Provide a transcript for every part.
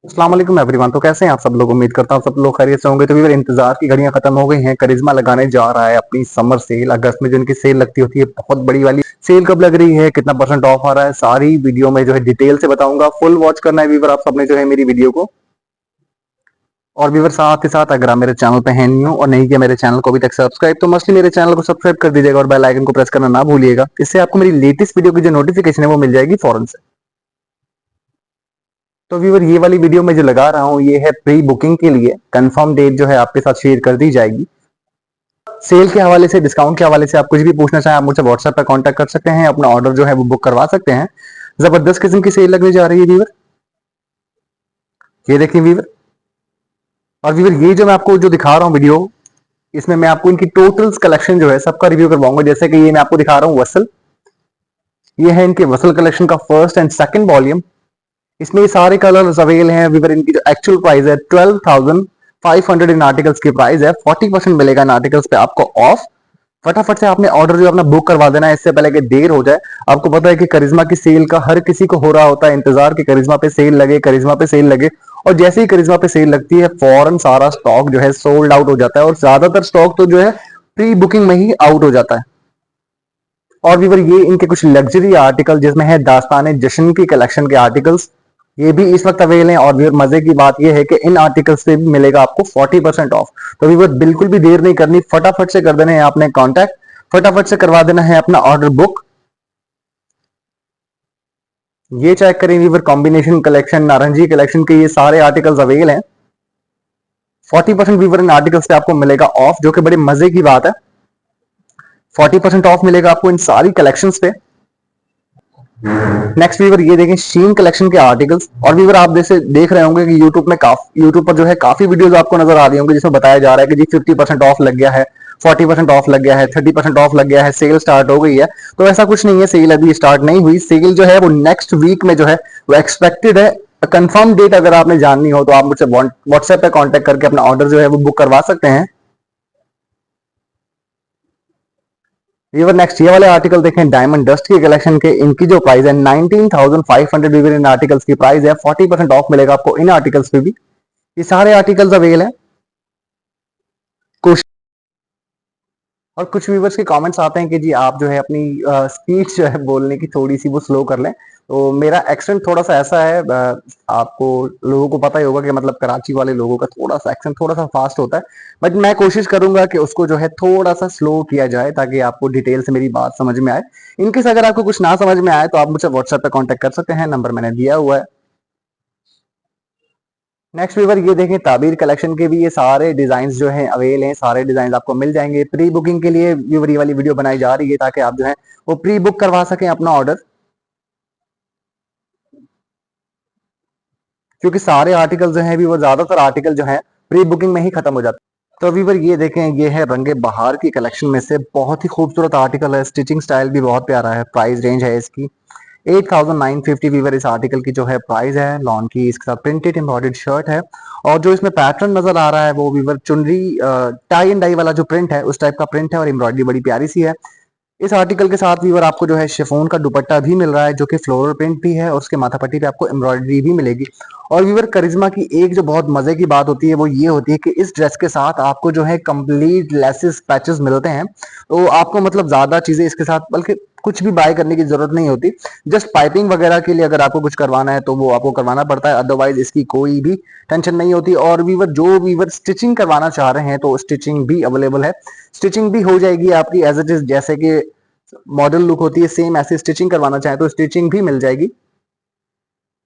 अस्सलाम वालेकुम एवरीवन। तो कैसे हैं आप सब लोग? उम्मीद करता हूँ सब लोग खैरियत से होंगे। तो भी इंतजार की घड़ियां खत्म हो गई हैं। करिश्मा लगाने जा रहा है अपनी समर सेल। अगस्त में जो इनकी सेल लगती होती है बहुत बड़ी वाली सेल, कब लग रही है, कितना परसेंट ऑफ आ रहा है, सारी वीडियो में जो है डिटेल से बताऊंगा। फुल वॉच करना है वीवर आप सबने जो है मेरी वीडियो को। और वीवर साथ के साथ अगर आप मेरे चैनल पे हैं न्यू और नहीं किया मेरे चैनल को अभी तक सब्सक्राइब, तो मस्टली मेरे चैनल को सब्सक्राइब कर दीजिएगा और बेल आइकन को प्रेस करना ना भूलिएगा। इससे आपको मेरी लेटेस्ट वीडियो की जो नोटिफिकेशन है वो मिल जाएगी फौरन से। तो व्यूअर ये वाली वीडियो मैं जो लगा रहा हूँ ये है प्री बुकिंग के लिए। कंफर्म डेट जो है आपके साथ शेयर कर दी जाएगी। सेल के हवाले से, डिस्काउंट के हवाले से आप कुछ भी पूछना चाहें आप मुझसे व्हाट्सएप पर कांटेक्ट कर सकते हैं, अपना ऑर्डर जो है वो बुक करवा सकते हैं। जबरदस्त किस्म की सेल लगने जा रही है व्यूअर, ये देखिए व्यूअर। और व्यूअर ये जो मैं आपको जो दिखा रहा हूँ वीडियो, इसमें मैं आपको इनकी टोटल्स कलेक्शन जो है सबका रिव्यू करवाऊंगा। जैसे कि ये मैं आपको दिखा रहा हूँ वसल, ये है इनके वसल कलेक्शन का फर्स्ट एंड सेकंड वॉल्यूम। इसमें ये सारे कलर्स अवेल हैं व्यूअर। इनकी जो एक्चुअल प्राइस है 12,500 इन आर्टिकल्स की प्राइस है। 40% मिलेगा इन आर्टिकल्स पे आपको ऑफ। फटाफट से आपने ऑर्डर जो अपना बुक करवा देना है इससे पहले कि देर हो जाए। आपको पता है कि करिश्मा की सेल का हर किसी को हो रहा होता है इंतजार कि करिश्मा पे सेल लगे, करिश्मा पे सेल लगे। और जैसे ही करिश्मा पे सेल लगती है फौरन सारा स्टॉक जो है सोल्ड आउट हो जाता है, और ज्यादातर स्टॉक तो जो है प्री बुकिंग में ही आउट हो जाता है। और भी ये इनके कुछ लग्जरी आर्टिकल जिसमें है दास्तान जश्न की कलेक्शन के आर्टिकल्स, ये भी इस वक्त अवेल हैं। और भी मजे की बात ये है कि इन आर्टिकल्स से भी मिलेगा आपको 40% ऑफ। तो भी बिल्कुल भी देर नहीं करनी, फटाफट से कर देना है आपने कांटेक्ट, फटाफट से करवा देना है अपना ऑर्डर बुक। ये चेक करें वीवर, कॉम्बिनेशन कलेक्शन, नारंगी कलेक्शन के ये सारे आर्टिकल्स अवेल हैं। 40% वीवर इन आर्टिकल्स पे आपको मिलेगा ऑफ, जो कि बड़े मजे की बात है। 40% ऑफ मिलेगा आपको इन सारी कलेक्शंस पे। नेक्स्ट वीवर ये देखें शीन कलेक्शन के आर्टिकल्स। और वीवर आप जैसे देख रहे होंगे कि यूट्यूब पर जो है काफी वीडियोस आपको नजर आ रही होंगी जिसमें बताया जा रहा है कि जी 50% ऑफ लग गया है, 40% ऑफ लग गया है, 30% ऑफ लग गया है, सेल स्टार्ट हो गई है। तो ऐसा कुछ नहीं है, सेल अभी स्टार्ट नहीं हुई। सेल जो है वो नेक्स्ट वीक में जो है वो एक्सपेक्टेड है। कंफर्म डेट अगर आपने जाननी हो तो आप मुझसे व्हाट्सएप पे कांटेक्ट करके अपना ऑर्डर जो है वो बुक करवा सकते हैं। वीवर नेक्स्ट ये वाले आर्टिकल देखें, डायमंड डस्ट के कलेक्शन के। इनकी जो प्राइस है 19,500 वीवर इन आर्टिकल्स की प्राइस है। 40% ऑफ मिलेगा आपको इन आर्टिकल्स पे भी। ये सारे आर्टिकल्स अवेल हैं। कुछ और कुछ व्यूवर्स के कमेंट्स आते हैं कि जी आप जो है अपनी स्पीच जो है बोलने की थोड़ी सी वो स्लो कर लें। तो मेरा एक्सेंट थोड़ा सा ऐसा है, आपको लोगों को पता ही होगा कि मतलब कराची वाले लोगों का थोड़ा सा एक्सेंट थोड़ा सा फास्ट होता है। बट मैं कोशिश करूंगा कि उसको जो है थोड़ा सा स्लो किया जाए ताकि आपको डिटेल से मेरी बात समझ में आए। इनकेस अगर आपको कुछ ना समझ में आए तो आप मुझसे व्हाट्सएप पे कांटेक्ट कर सकते हैं, नंबर मैंने दिया हुआ है। नेक्स्ट व्यूवर ये देखें, ताबीर कलेक्शन के भी ये सारे डिजाइन जो हैं अवेल हैं। सारे डिजाइन आपको मिल जाएंगे। प्री बुकिंग के लिए व्यूवर ये वाली वीडियो बनाई जा रही है ताकि आप जो है वो प्री बुक करवा सकें अपना ऑर्डर, क्योंकि सारे आर्टिकल जो हैं भी वो ज्यादातर आर्टिकल जो है प्री बुकिंग में ही खत्म हो जाते हैं। तो व्यूवर ये देखें, ये है रंगे बहार की कलेक्शन में से बहुत ही खूबसूरत आर्टिकल है। स्टिचिंग स्टाइल भी बहुत प्यारा है। प्राइस रेंज है इसकी 8,950 वीवर। इस आर्टिकल की जो है प्राइस है। लॉन की इसके साथ प्रिंटेड एम्ब्रॉयडर्ड शर्ट है। और जो इसमें पैटर्न नजर आ रहा है वो वीवर चुनरी टाई एंड डाई वाला जो प्रिंट है उस टाइप का प्रिंट है, और एम्ब्रॉयडरी बड़ी प्यारी सी है। इस आर्टिकल के साथ वीवर आपको जो है शिफॉन का दुपट्टा भी मिल रहा है जो कि फ्लोरल प्रिंट भी है, और उसके माथा पट्टी पे आपको एम्ब्रॉयडरी भी मिलेगी। और वीवर करिश्मा की एक जो बहुत मजे की बात होती है वो ये होती है कि इस ड्रेस के साथ आपको जो है कंप्लीट लेसेस पैचेस मिलते हैं। तो आपको मतलब ज्यादा चीजें इसके साथ बल्कि कुछ भी बाय करने की जरूरत नहीं होती। जस्ट पाइपिंग वगैरह के लिए अगर आपको कुछ करवाना है तो वो आपको करवाना पड़ता है, अदरवाइज इसकी कोई भी टेंशन नहीं होती। और वीवर जो वीवर स्टिचिंग करवाना चाह रहे हैं तो स्टिचिंग भी अवेलेबल है। स्टिचिंग भी हो जाएगी आपकी एज इट इज, जैसे कि मॉडल लुक होती है सेम ऐसी स्टिचिंग करवाना चाहें तो स्टिचिंग भी मिल जाएगी।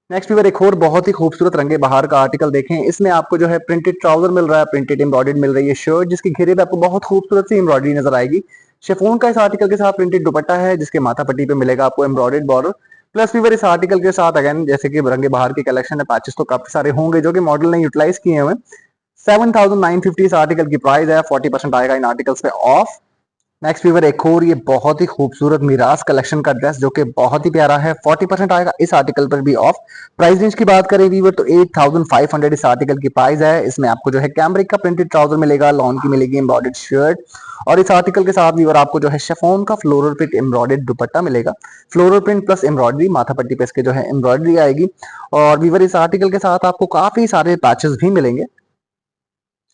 नेक्स्ट व्यूअर एक और बहुत ही खूबसूरत रंगे बहार का आर्टिकल देखें। इसमें आपको जो है प्रिंटेड ट्राउजर मिल रहा है, प्रिंटेड एम्ब्रॉयडर्ड मिल रही है शर्ट जिसकी घेरे पे आपको बहुत खूबसूरत सी एम्ब्रॉयडरी नजर आएगी। शिफॉन का इस आर्टिकल के साथ प्रिंटेड दुपट्टा है जिसके माथा पट्टी पे मिलेगा आपको एम्ब्रॉयडर्ड बॉर्डर। प्लस व्यूअर इस आर्टिकल के साथ अगेन जैसे कि रंगे बहार की कलेक्शन है, पैचेस तो काफी सारे होंगे जो कि मॉडल ने यूटिलाइज किए हुए। 7,950 इस आर्टिकल की प्राइस है। 40% आएगा इन आर्टिकल्स पे ऑफ। नेक्स्ट वीवर एक और ये बहुत ही खूबसूरत मिराज कलेक्शन का ड्रेस जो कि बहुत ही प्यारा है, 40% आएगा इस आर्टिकल पर भी ऑफ। प्राइस रेंज की बात करें वीवर तो 8500 इस आर्टिकल की प्राइस है। इसमें आपको जो है कैमरिक का प्रिंटेड ट्राउजर मिलेगा, लॉन की मिलेगी एम्ब्रॉयडर्ड शर्ट, और इस आर्टिकल के साथ वीवर आपको जो है शिफॉन का फ्लोरल प्रिंट एम्ब्रॉयडर्ड दुपट्टा मिलेगा। फ्लोरल प्रिंट प्लस एम्ब्रॉयडरी, माथा पट्टी पे इसके जो है एम्ब्रॉयडरी आएगी। और वीवर इस आर्टिकल के साथ आपको काफी सारे पैचेस भी मिलेंगे।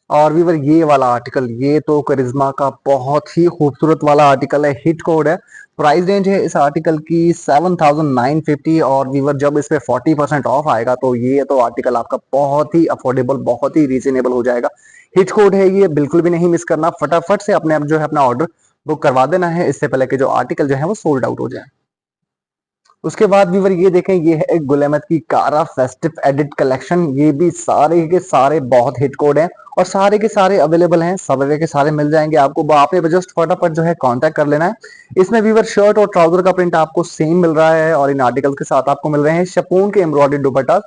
और वीवर ये वाला आर्टिकल, ये तो करिश्मा का बहुत ही खूबसूरत वाला आर्टिकल है, हिट कोड है। प्राइस रेंज है इस आर्टिकल की 7950, और वीवर जब इस पे 40% ऑफ आएगा तो ये तो आर्टिकल आपका बहुत ही अफोर्डेबल, बहुत ही रीजनेबल हो जाएगा। हिट कोड है ये, बिल्कुल भी नहीं मिस करना, फटाफट से अपने आप जो है अपना ऑर्डर बुक करवा देना है इससे पहले कि जो आर्टिकल जो है वो सोल्ड आउट हो जाए। उसके बाद व्यूवर ये देखें, ये है एक गुल अहमद की कारा फेस्टिव एडिट कलेक्शन। ये भी सारे के सारे बहुत हिट कोड हैं और सारे के सारे अवेलेबल हैं, सारे के सारे मिल जाएंगे आपको। आपने जस्ट फटाफट जो है कांटेक्ट कर लेना है। इसमें व्यूवर शर्ट और ट्राउजर का प्रिंट आपको सेम मिल रहा है और इन आर्टिकल के साथ आपको मिल रहे हैं शिफॉन के एम्ब्रॉयडर्ड दुपट्टा।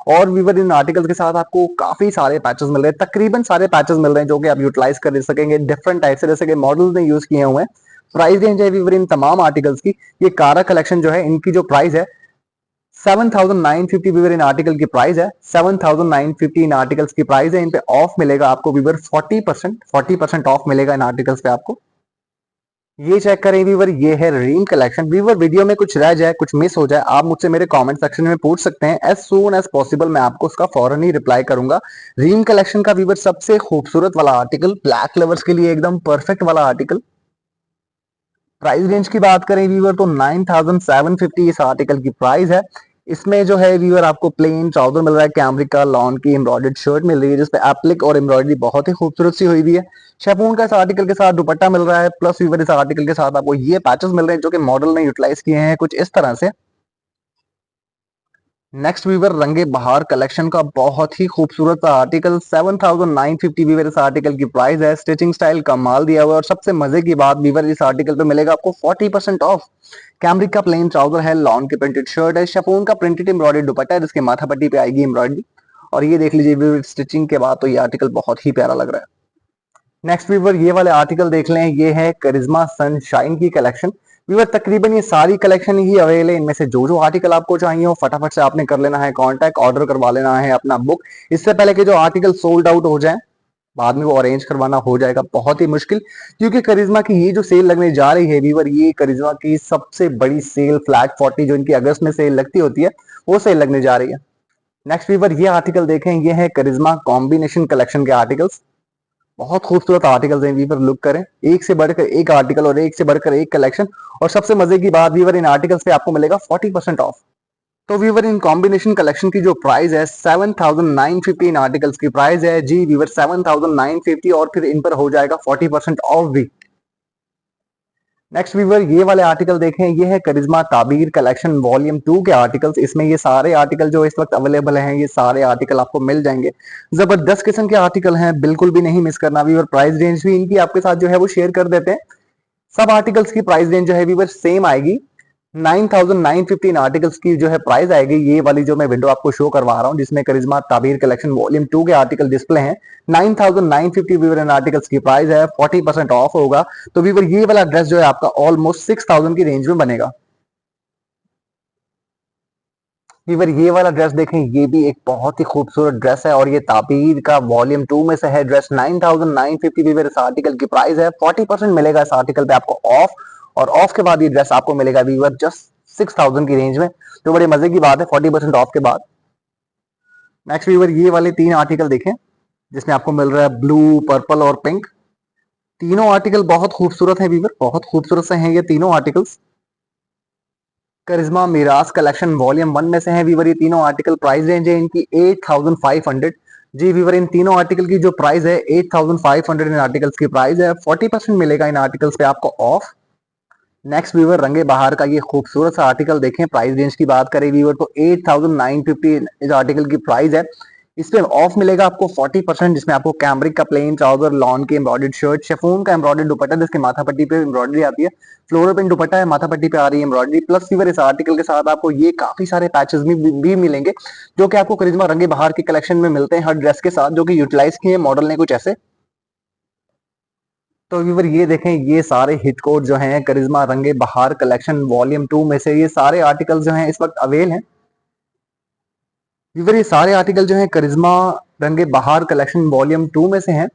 और व्यूवर इन आर्टिकल के साथ आपको काफी सारे पैचेस मिल रहे हैं, तकरीबन सारे पैचेस मिल रहे हैं जो कि आप यूटिलाइज कर सकेंगे डिफरेंट टाइप से, जैसे कि मॉडल्स ने यूज किए हुए हैं। प्राइस रेंज है व्यूवर इन तमाम आर्टिकल्स की, ये कारा कलेक्शन जो है इनकी जो प्राइस है 7950 वीवर इन आर्टिकल की प्राइस है। 7950 इन आर्टिकल्स की प्राइस है। इन पे ऑफ मिलेगा आपको वीवर 40% ऑफ मिलेगा इन आर्टिकल्स पे आपको। ये चेक करें वीवर, ये है रीम कलेक्शन। वीवर वीडियो में कुछ रह जाए, कुछ मिस हो जाए, आप मुझसे मेरे कमेंट सेक्शन में पूछ सकते हैं, एज सून एज पॉसिबल मैं आपको उसका फौरन ही रिप्लाई करूंगा। रीम कलेक्शन का वीवर सबसे खूबसूरत वाला आर्टिकल, ब्लैक लवर्स के लिए एकदम परफेक्ट वाला आर्टिकल। प्राइस रेंज की बात करें व्यूअर तो 9750 इस आर्टिकल की प्राइस है। इसमें जो है व्यूअर आपको प्लेन ट्राउजर मिल रहा है, कैमरिक का लॉन की एम्ब्रॉयडर्ड शर्ट मिल रही है जिसपे एप्लिक और एम्ब्रॉयडरी बहुत ही खूबसूरत सी हुई भी है। शेफून का इस आर्टिकल के साथ दुपट्टा मिल रहा है, प्लस व्यूअर इस आर्टिकल के साथ आपको ये पैचेस मिल रहे हैं जो कि मॉडल ने यूटिलाइज किए हैं कुछ इस तरह से। नेक्स्ट वीवर रंगे बहार कलेक्शन का बहुत ही खूबसूरत सा आर्टिकल, 7950 वीवर इस आर्टिकल की प्राइस है। स्टिचिंग स्टाइल कमाल दिया हुआ है और सबसे मजे की बात वीवर इस आर्टिकल पे मिलेगा आपको 40% ऑफ। कैमरिक का प्लेन ट्राउजर है, लॉन की प्रिंटेड शर्ट है, शिफॉन का प्रिंटेड एम्ब्रॉयडर्ड दुपट्टा है जिसके माथा पट्टी पे आएगी एम्ब्रॉयडरी। और ये देख लीजिए वीवर, स्टिचिंग के बाद तो ये आर्टिकल बहुत ही प्यारा लग रहा है। नेक्स्ट व्यूवर ये वाले आर्टिकल देख लें, ये है करिश्मा सनशाइन की कलेक्शन। व्यूवर तकरीबन ये सारी कलेक्शन ही अवेलेबल है, इनमें से जो जो आर्टिकल आपको चाहिए हो फटाफट से आपने कर लेना है कांटेक्ट, ऑर्डर करवा लेना है अपना बुक, इससे पहले कि जो आर्टिकल सोल्ड आउट हो जाए। बाद में वो अरेंज करवाना हो जाएगा बहुत ही मुश्किल, क्योंकि करिश्मा की ये जो सेल लगने जा रही है व्यूवर, ये करिश्मा की सबसे बड़ी सेल, फ्लैट 40 जो इनकी अगस्त में सेल लगती होती है, वो सेल लगने जा रही है। नेक्स्ट व्यूवर ये आर्टिकल देखें, ये है करिश्मा कॉम्बिनेशन कलेक्शन के आर्टिकल्स। बहुत खूबसूरत आर्टिकल्स हैं वीवर, लुक करें, एक से बढ़कर एक आर्टिकल और एक से बढ़कर एक कलेक्शन। और सबसे मजे की बात वीवर, इन आर्टिकल्स पे आपको मिलेगा 40% ऑफ। तो वीवर इन कॉम्बिनेशन कलेक्शन की जो प्राइस है 7950 इन आर्टिकल्स की प्राइस है जी वीवर, 7950, और फिर इन पर हो जाएगा 40% ऑफ भी। नेक्स्ट व्यूवर ये वाले आर्टिकल देखें, ये है करिश्मा ताबीर कलेक्शन वॉल्यूम 2 के आर्टिकल्स। इसमें ये सारे आर्टिकल जो इस वक्त अवेलेबल हैं, ये सारे आर्टिकल आपको मिल जाएंगे। जबरदस्त किस्म के आर्टिकल हैं, बिल्कुल भी नहीं मिस करना व्यूवर। प्राइस रेंज भी इनकी आपके साथ जो है वो शेयर कर देते हैं। सब आर्टिकल्स की प्राइस रेंज जो है व्यूवर सेम आएगी, 9915 आर्टिकल्स की जो है प्राइस आएगी। ये वाली जो मैं विंडो आपको शो करवा रहा हूँ जिसमें करिश्मा ताबीर कलेक्शन वॉल्यूम 2 के आर्टिकल डिस्प्ले हैं, 9950 वीवर इन आर्टिकल्स की प्राइस है, 40% ऑफ होगा। तो वीवर ये वाला ड्रेस जो है आपका ऑलमोस्ट 6000 की रेंज में बनेगा। वीवर ये वाला ड्रेस देखें, ये भी एक बहुत ही खूबसूरत ड्रेस है और ये ताबीर का वॉल्यूम 2 में से है ड्रेस। 9950 वीवर इस आर्टिकल की प्राइस है, 40% मिलेगा इस आर्टिकल पे आपको ऑफ। और ऑफ के बाद ये ड्रेस आपको मिलेगा वीवर जस्ट 6000 की रेंज में, जो बड़े मजे की बात है 40% ऑफ के बाद। नेक्स्ट वीवर ये वाले 3 आर्टिकल देखें जिसमें आपको मिल रहा है ब्लू, पर्पल और पिंक। तीनों आर्टिकल बहुत खूबसूरत हैं वीवर, बहुत खूबसूरत से हैं ये तीनों आर्टिकल्स। करिश्मा मिराज कलेक्शन वॉल्यूम 1 में से हैं वीवर ये तीनों आर्टिकल। प्राइस रेंज है इनकी 8500 जी वीवर। इन तीनों आर्टिकल की जो प्राइस है 8500 इन आर्टिकल्स की प्राइस है, 40% मिलेगा इन आर्टिकल्स पे आपको ऑफ। नेक्स्ट व्यूवर रंगे बहार का ये खूबसूरत सा आर्टिकल देखें। प्राइस रेंज की बात करें व्यूवर तो 8950 इस आर्टिकल की प्राइस है। इस पे ऑफ मिलेगा आपको 40%, जिसमें आपको कैमरिक का प्लेन ट्राउजर, लॉन की एम्ब्रॉयडर्ड शर्ट, शिफॉन का एम्ब्रॉयडर्ड दुपट्टा जिसके माथा पट्टी पे एम्ब्रॉयडरी आती है, फ्लोरल प्रिंट दुपट्टा है, माथा पट्टी पे आ रही है एम्ब्रॉयडरी, प्लस व्यूवर इस आर्टिकल के साथ आपको ये काफी सारे पैचेस भी मिलेंगे जो कि आपको करिश्मा रंगे बहार की कलेक्शन में मिलते हैं हर ड्रेस के साथ, जो कि यूटिलाइज किए मॉडल ने कुछ ऐसे। तो व्यूवर ये देखें, ये सारे हिट कोड जो हैं करिश्मा रंगे बहार कलेक्शन वॉल्यूम 2 में से, ये सारे आर्टिकल जो हैं इस वक्त अवेल हैं। व्यूवर ये सारे आर्टिकल जो हैं करिश्मा रंगे बहार कलेक्शन वॉल्यूम 2 में से हैं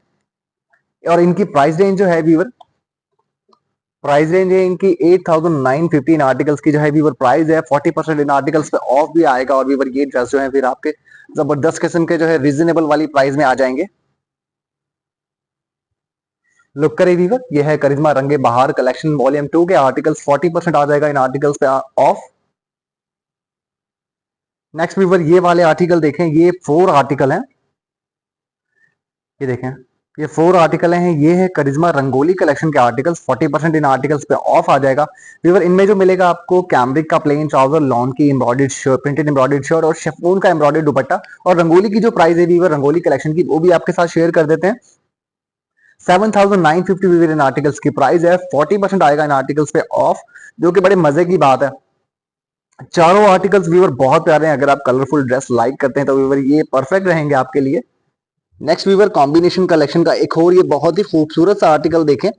और इनकी प्राइस रेंज जो है व्यूवर, प्राइस रेंज है इनकी 8,915 आर्टिकल्स की जो है व्यूवर प्राइस है। 40% इन आर्टिकल्स पे ऑफ भी आएगा और व्यूवर ये ड्रेस जो है फिर आपके जबरदस्त किस्म के जो है रीजनेबल वाली प्राइस में आ जाएंगे। लुक करे व्यूवर, ये है करिश्मा रंगे बहार कलेक्शन वॉल्यूम 2 के आर्टिकल्स, 40% आ जाएगा इन आर्टिकल्स पे ऑफ। नेक्स्ट व्यूवर ये वाले आर्टिकल देखें, ये 4 आर्टिकल हैं, ये देखें ये 4 आर्टिकल हैं। ये है करिश्मा रंगोली कलेक्शन के आर्टिकल्स, 40% इन आर्टिकल्स पे ऑफ आ जाएगा। व्यूवर इनमें जो मिलेगा आपको कैमरिक का प्लेन ट्राउजर, लॉन की embroidered shirt, printed embroidered shirt और शिफॉन का एम्ब्रॉयडर्ड दुपट्टा। और रंगोली की जो प्राइस है व्यूवर रंगोली कलेक्शन की, वो भी आपके साथ शेयर कर देते हैं। 7,950 व्यूवर इन आर्टिकल्स की प्राइस है, 40% आएगा इन आर्टिकल्स पे ऑफ, जो कि बड़े मजे की बात है। चारों आर्टिकल्स व्यूवर बहुत प्यारे हैं, अगर आप कलरफुल ड्रेस लाइक करते हैं तो व्यूवर ये परफेक्ट रहेंगे आपके लिए। नेक्स्ट व्यूवर कॉम्बिनेशन कलेक्शन का एक और ये बहुत ही खूबसूरत सा आर्टिकल देखें,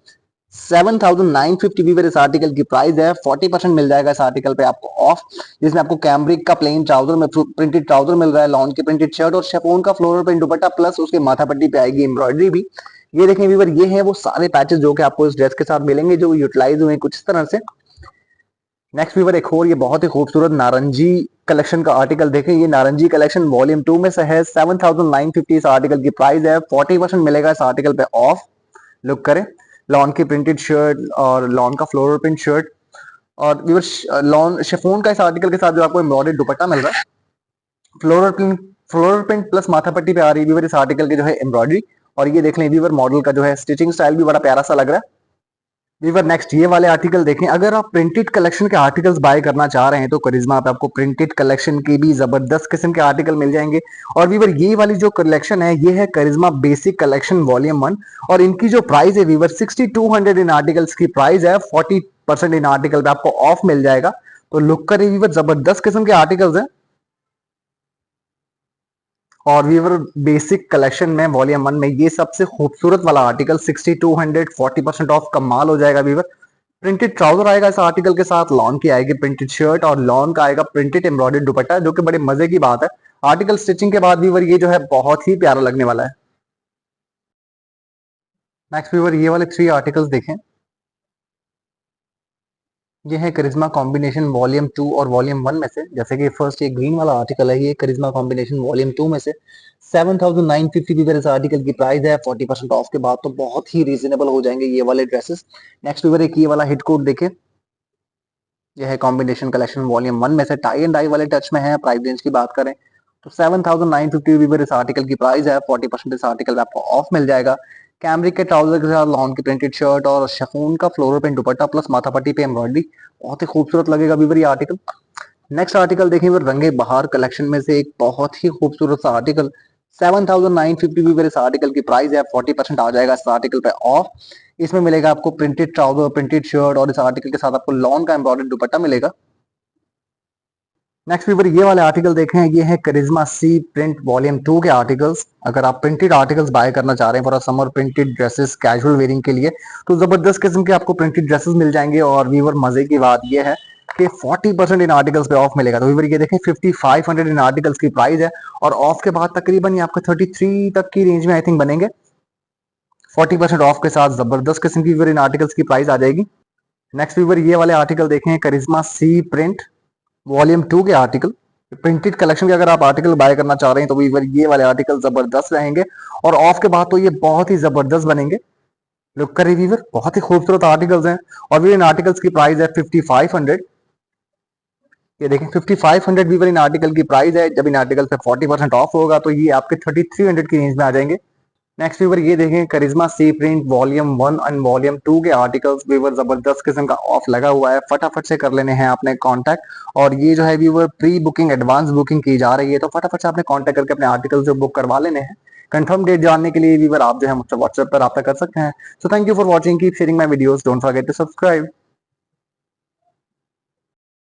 7,950 व्यूवर इस आर्टिकल की प्राइस है, 40% मिल जाएगा इस आर्टिकल पे आपको ऑफ, जिसमें आपको कैमरिक का प्लेन ट्राउजर में प्रिंटेड ट्राउजर मिल रहा है, लॉन की प्रिंटेड शर्ट और शिफॉन का फ्लोरल प्रिंट दुपट्टा, प्लस उसके माथा पट्टी पे आएगी एम्ब्रॉयडरी भी। ये देखें व्यूवर, ये है वो सारे पैचेस जो कि आपको इस ड्रेस के साथ मिलेंगे, जो यूटिलाइज हुए कुछ इस तरह से। नेक्स्ट व्यूवर एक और ये बहुत ही खूबसूरत नारंगी कलेक्शन का आर्टिकल देखें, ये नारंगी कलेक्शन वॉल्यूम 2 में से है, 7,950 इस आर्टिकल की प्राइस है, 40% मिलेगा इस आर्टिकल पे ऑफ। लुक करें, लॉन की प्रिंटेड शर्ट और लॉन का फ्लोरल प्रिंट शर्ट और व्यूवर लॉन शिफॉन का इस आर्टिकल के साथ जो आपको एम्ब्रॉयडर्ड दुपट्टा मिल रहा है, फ्लोरल प्रिंट प्लस माथा पट्टी पे आ रही है व्यूवर इस आर्टिकल की जो है एम्ब्रॉयडरी। और ये देख लें व्यूवर, मॉडल का जो है स्टिचिंग स्टाइल भी बड़ा प्यारा सा लग रहा है। व्यूवर नेक्स्ट ये वाले आर्टिकल देखें, अगर आप प्रिंटेड कलेक्शन के आर्टिकल्स बाय करना चाह रहे हैं तो करिश्मा पे आपको प्रिंटेड कलेक्शन के भी जबरदस्त किस्म के आर्टिकल मिल जाएंगे। और व्यूवर ये वाली जो कलेक्शन है, ये है करिश्मा बेसिक कलेक्शन वॉल्यूम 1 और इनकी जो प्राइस है व्यूवर 6,200 इन आर्टिकल्स की प्राइस है, 40% इन आर्टिकल पे आपको ऑफ मिल जाएगा। तो लुक करें व्यूवर, जबरदस्त किस्म के आर्टिकल्स हैं। और व्यूवर बेसिक कलेक्शन में वॉल्यूम 1 में ये सबसे खूबसूरत वाला आर्टिकल 6,200, 40% ऑफ, कमाल हो जाएगा व्यूवर। प्रिंटेड ट्राउजर आएगा इस आर्टिकल के साथ, लॉन की आएगी प्रिंटेड शर्ट और लॉन का आएगा प्रिंटेड एम्ब्रॉयडर्ड दुपट्टा, जो कि बड़े मजे की बात है। आर्टिकल स्टिचिंग के बाद व्यूवर ये जो है बहुत ही प्यारा लगने वाला है। नेक्स्ट व्यूवर ये वाले 3 आर्टिकल्स देखें, ये है करिश्मा कॉम्बिनेशन वॉल्यूम 2 और वॉल्यूम 1 में से। जैसे कि फर्स्ट ये ग्रीन वाला आर्टिकल है, ये करिश्मा कॉम्बिनेशन वॉल्यूम 2 में से, 7,950 व्यूवर इस आर्टिकल की प्राइस है, 40% ऑफ के बाद तो बहुत ही रीजनेबल हो जाएंगे ये वाले ड्रेसेस। नेक्स्ट व्यूवर एक ये वाला हिट कोड देखें, यह है कॉम्बिनेशन कलेक्शन वॉल्यूम 1 में से, टाई एंड डाई वाले टच में है। प्राइस रेंज की बात करें तो 7,950 व्यूवर इस आर्टिकल की प्राइस है, 40% इस आर्टिकल पे आपको ऑफ मिल जाएगा। कैमरिक के ट्राउजर के साथ लॉन की प्रिंटेड शर्ट और शिफॉन का फ्लोरल प्रिंट दुपट्टा प्लस माथा पट्टी पे एम्ब्रॉयडरी, बहुत ही खूबसूरत लगेगा व्यूवर ये आर्टिकल। नेक्स्ट आर्टिकल देखें व्यूवर, रंगे बहार कलेक्शन में से एक बहुत ही खूबसूरत सा आर्टिकल, 7,950 व्यूवर इस आर्टिकल की प्राइस है, 40% आ जाएगा इस आर्टिकल पे ऑफ। इसमें मिलेगा आपको प्रिंटेड ट्राउजर, प्रिंटेड शर्ट और इस आर्टिकल के साथ आपको लॉन का एम्ब्रॉयडर्ड दुपट्टा मिलेगा। नेक्स्ट व्यूवर ये वाले आर्टिकल देखें, ये है करिश्मा सी प्रिंट वॉल्यूम 2 के आर्टिकल्स। अगर आप प्रिंटेड आर्टिकल्स बाय करना चाह रहे हैं for summer printed dresses casual wearing के लिए, तो जबरदस्त किस्म के आपको प्रिंटेड ड्रेसेस मिल जाएंगे। और व्यूवर मजे की बात ये है कि 40% इन आर्टिकल्स पे ऑफ मिलेगा। तो व्यूवर ये देखें, 5,500 इन आर्टिकल्स की प्राइस है और ऑफ के बाद तकरीबन ये आपको 33 तक की रेंज में आई थिंक बनेंगे। 40% ऑफ के साथ जबरदस्त किस्म की व्यूवर इन आर्टिकल्स की प्राइस आ जाएगी। नेक्स्ट व्यूवर ये वाले आर्टिकल देखें, करिश्मा सी प्रिंट वॉल्यूम 2 के आर्टिकल, प्रिंटेड कलेक्शन के अगर आप आर्टिकल बाय करना चाह रहे हैं तो व्यूवर ये वाले आर्टिकल जबरदस्त रहेंगे और ऑफ के बाद तो ये बहुत ही जबरदस्त बनेंगे। लुक करें व्यूवर, बहुत ही खूबसूरत आर्टिकल्स हैं और व्यूवर इन आर्टिकल्स की प्राइस है 5,500। ये देखें 5,500 व्यूवर इन आर्टिकल की प्राइस है। जब इन आर्टिकल पे 40% ऑफ होगा तो ये आपके 3,300 की रेंज में आ जाएंगे। नेक्स्ट व्यूवर ये देखें, करिश्मा सी प्रिंट वॉल्यूम 1 एंड वॉल्यूम 2 के आर्टिकल्स, व्यूवर जबरदस्त किस्म का ऑफ लगा हुआ है, फटाफट से कर लेने हैं आपने कांटेक्ट। और ये जो है viewer pre booking advance booking की जा रही है, तो फटाफट से आपने कांटेक्ट करके अपने आर्टिकल जो बुक करवा लेने हैं। कंफर्म डेट जानने के लिए व्यूवर आप जो है मुझसे व्हाट्सएप पर रब्ता कर सकते हैं। So thank you for watching, keep sharing my videos, don't forget to subscribe.